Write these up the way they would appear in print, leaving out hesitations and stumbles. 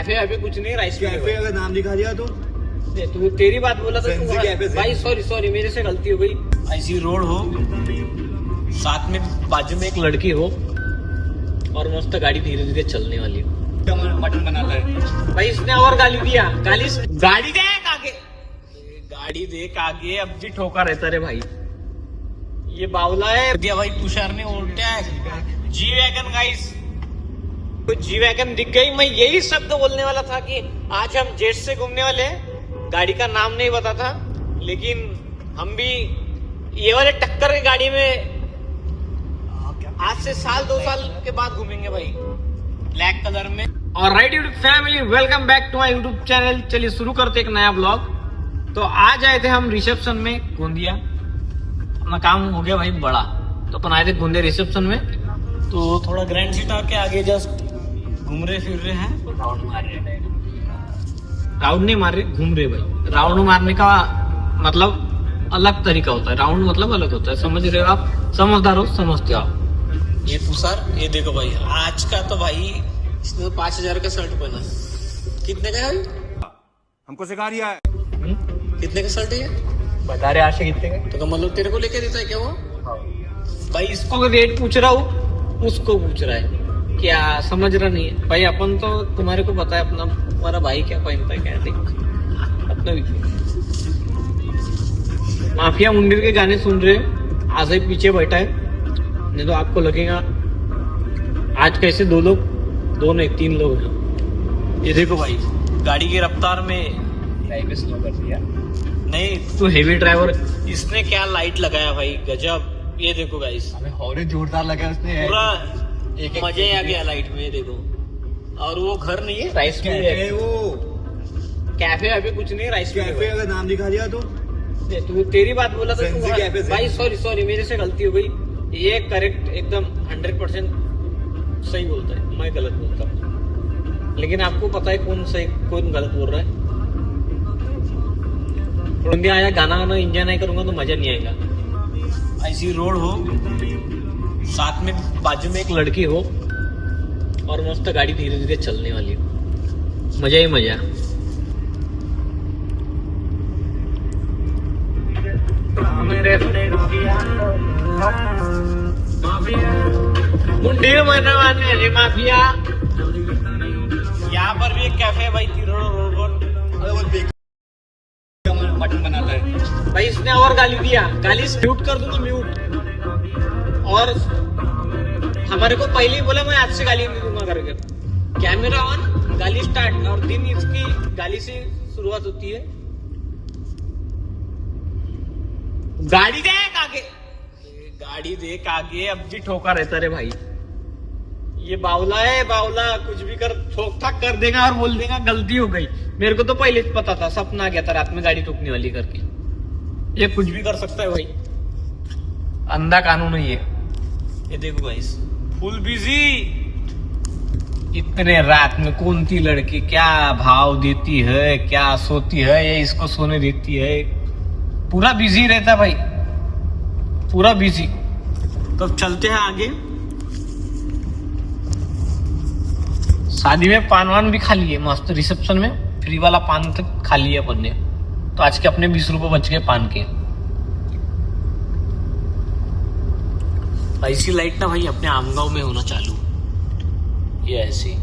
Cafe अभी कुछ नहीं, राइस कैफे अगर नाम लिखा दिया तो तू तेरी बात बोला था फैंसी कैफे से। भाई सॉरी मेरे से गलती हो गई। ऐसी रोड हो, साथ में बाजू में एक लड़की हो और मस्त गाड़ी धीरे धीरे चलने वाली हो। मटन बनाता है भाई इसने और गाली दिया, गाड़ी देख आगे, गाड़ी देख आगे, अब जी ठोका रहता रे भाई। ये बावला है दिया भाई, तुषार ने उल्टा है जी वैगन गाइस। कुछ जी वैगन दिख गई, मैं यही शब्द बोलने वाला था कि आज हम जेट से घूमने वाले हैं। गाड़ी का नाम नहीं पता था, लेकिन हम भी ये वाले टक्कर की गाड़ी में आज से साल 2 साल के बाद घूमेंगे भाई, ब्लैक कलर में। और right YouTube family, welcome back to my YouTube channel. चलिए शुरू करते एक नया ब्लॉग। तो आज आए थे हम रिसेप्शन में गोंदिया, अपना काम हो गया भाई बड़ा, तो अपन आए थे गोंदिया रिसेप्शन में। तो थोड़ा ग्रैंड सीट आके आगे जस्ट घूम रहे फिर रहे हैं, राउंड मार रहे। राउंड नहीं मार रहे, घूम रहे भाई। राउंड मारने का मतलब अलग तरीका होता है, राउंड मतलब अलग होता है, समझ रहे हो आप? समझदार हो, समझते हो आप। ये तुषार, ये देखो भाई, आज का तो भाई इसने तो 5000 का शर्ट पहना। कितने का है भाई? हमको सिखा रिया है। कितने का शर्ट है ये? बता रहे आशा कितने का? तो मतलब तेरे को लेके देता है क्या वो? भाई इसको रेट पूछ रहा हूँ, उसको पूछ रहा है, क्या समझ रहा नहीं है भाई। अपन तो तुम्हारे को पता है अपना, तुम्हारा भाई क्या पहनता है, क्या देख अपना भी। माफिया मुंडीर के गाने सुन रहे, आज ही पीछे बैठा है, नहीं तो आपको लगेगा आज कैसे दो नहीं 3 लोग हैं। ये देखो भाई, गाड़ी की रफ्तार में स्लो कर दिया। नहीं तो हेवी ड्राइवर, इसने क्या लाइट लगाया भाई, गजब। ये देखो गाइस, और जोरदार लगा उसने, पूरा एक मजे आ गया लाइट में। देखो, और वो घर नहीं है, राइस कैफे, वो कैफे अभी कुछ नहीं, राइस कैफे अगर नाम लिखा दिया तो तू तेरी बात बोला था फैंसी कैफे से। भाई सॉरी मेरे से गलती हो गई। ये करेक्ट एकदम 100% सही बोलता है, मैं गलत बोलता हूँ, लेकिन आपको पता है कौन सही कौन गलत बोल रहा है। गोंदिया आया, गाना एंजॉय नहीं करूंगा तो मजा नहीं आएगा। ऐसी रोड हो, साथ में बाजू में एक लड़की हो और मस्त गाड़ी धीरे धीरे चलने वाली हो, मजा ही मजा। मुंडी मरने वाले माफिया। यहाँ पर भी एक कैफे है भाई, रोड मटन बनाता है भाई। इसने और गाली दिया, गाली म्यूट कर दूं तो म्यूट। और हमारे को पहले ही बोला मैं आज से गाली नहीं दूंगा करके। कैमरा ऑन, गाली स्टार्ट, और दिन इसकी गाली से शुरुआत होती है। गाड़ी देख आगे, गाड़ी देख आगे, अब जी ठोका रहता रे भाई। ये बावला है, बावला कुछ भी कर, ठोक ठाक कर देगा और बोल देगा गलती हो गई। मेरे को तो पहले ही पता था, सपना आ गया था रात में गाड़ी ठोकने वाली करके। ये कुछ भी कर सकता है भाई, अंधा कानून है ये। ये देखो गाइस, फुल बिजी। इतने रात में कौन सी लड़की क्या भाव देती है, क्या सोती है, ये इसको सोने देती है। पूरा बिजी रहता है भाई, पूरा बिजी। तो अब चलते हैं आगे। शादी में पान वान भी खा लिए मस्त, रिसेप्शन में फ्री वाला पान तक खा लिया अपन ने। तो आज के अपने 20 रुपए बच गए पान के। ऐसी लाइट ना भाई अपने आमगांव में होना चालू, ये ऐसी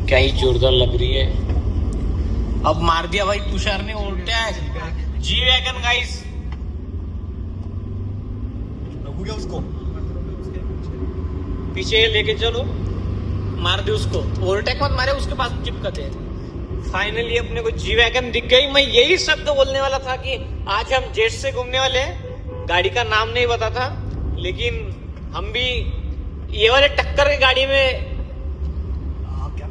क्या ही जोरदार लग रही है। अब मार दिया भाई तुषार ने उल्टा है जी वैगन गाइस। उसको पीछे लेके चलो, मार दे उसको, ओवरटेक मत मारे, उसके पास चिपकते हैं। फाइनली अपने को जी वैगन दिख गई। मैं यही शब्द बोलने वाला था कि आज हम जेट से घूमने वाले हैं। गाड़ी का नाम नहीं पता था, लेकिन हम भी ये वाले टक्कर की गाड़ी में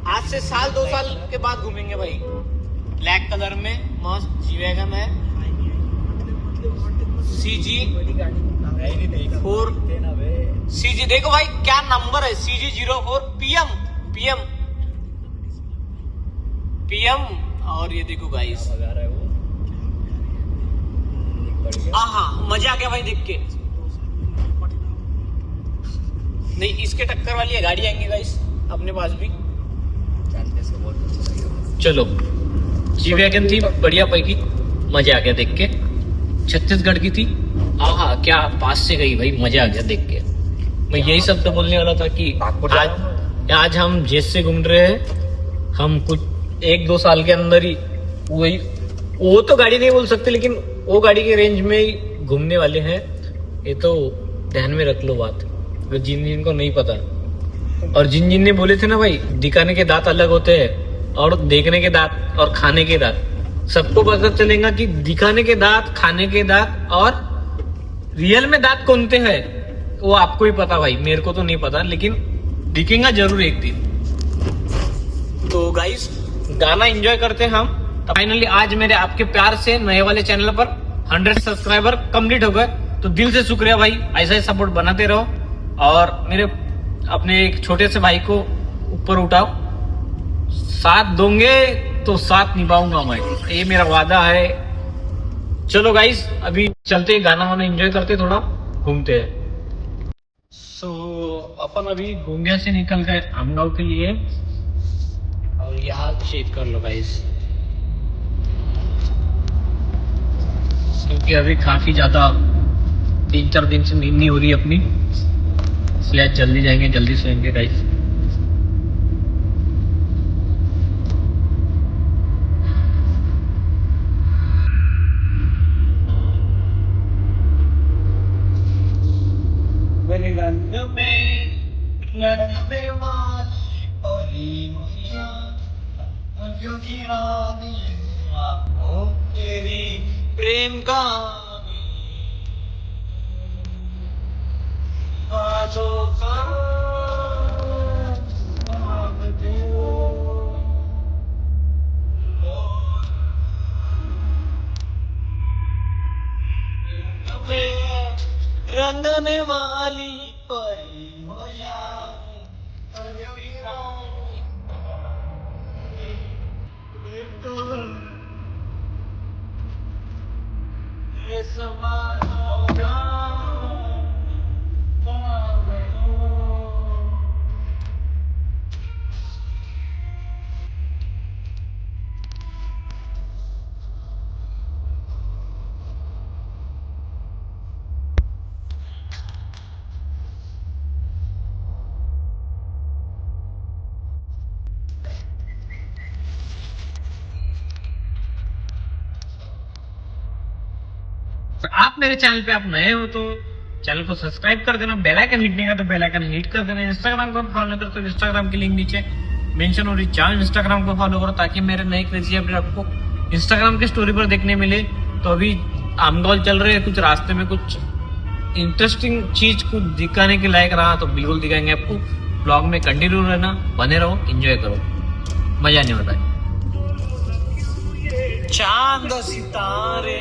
आज से साल 2 साल के बाद घूमेंगे भाई, ब्लैक कलर में मस्त जी वैगन है। CG देखो भाई क्या नंबर है, CG04 PM। और ये देखो गाइस, मजा आ गया भाई देख के। नहीं इसके टक्कर वाली है गाड़ी आएंगे गाइस, अपने पास भी। जानते से बहुत अच्छा लगेगा। चलो, जी वैगन थी बढ़िया पैकी, मजा आ गया देख के। छत्तीसगढ़ की थी, आहा क्या पास से गई भाई, मजा आ गया देख के। मैं यही सब तो बोलने वाला था कि आज हम जेस से घूम रहे हैं। हम कुछ 1-2 साल के अंदर ही वही, वो तो गाड़ी नहीं बोल सकते, लेकिन वो गाड़ी के रेंज में ही घूमने वाले हैं। ये तो ध्यान में रख लो बात, जिन को नहीं पता। और जिन ने बोले थे ना भाई, दिखाने के दांत अलग होते हैं और देखने के दांत और खाने के दांत, सबको पता चलेगा कि दिखाने के दांत, खाने के दांत और रियल में दांत कौन से हैं, वो आपको ही पता भाई, मेरे को तो नहीं पता, लेकिन दिखेगा जरूर एक दिन। तो गाइस, गाना एंजॉय करते हैं हम। तो फाइनली आज मेरे आपके प्यार से नए वाले चैनल पर 100 सब्सक्राइबर कंप्लीट हो गए। तो दिल से शुक्रिया भाई, ऐसा ही सपोर्ट बनाते रहो और मेरे अपने एक छोटे से भाई को ऊपर उठाओ। साथ दोगे तो साथ निभाऊंगा मैं, ये मेरा वादा है। चलो गाइस, अभी चलते हैं, गाना वाना एंजॉय करते, थोड़ा घूमते हैं। अपन अभी गोंदिया से निकल गए आमगांव के लिए, और यहाँ चेक कर लो गाइस, क्योंकि अभी काफी ज्यादा 3-4 दिन से नींद नहीं हो रही अपनी, इसलिए आज जल्दी जाएंगे, जल्दी सोएंगे गाइस। मेरे रंग में तेरी प्रेम का बातों का रंगने वाली परी आप मेरे चैनल पे आप नए हो तो चैनल को सब्सक्राइब कर देना, बेल आइकन हिट नहीं का तो बेल आइकन हिट कर देना। इंस्टाग्राम को फॉलो करो तो इंस्टाग्राम की लिंक नीचे मेंशन हो रही, चाहे इंस्टाग्राम को फॉलो करो ताकि मेरे नए क्रेजी अपडेट आपको इंस्टाग्राम के स्टोरी पर देखने मिले। तो अभी आमगांव चल रहे हैं, कुछ रास्ते में कुछ इंटरेस्टिंग चीज कुछ दिखाने के लायक रहा तो बिल्कुल दिखाएंगे आपको। ब्लॉग में कंटिन्यू रहना, बने रहो, एंजॉय करो, मजा नहीं होता है। चांद सितारे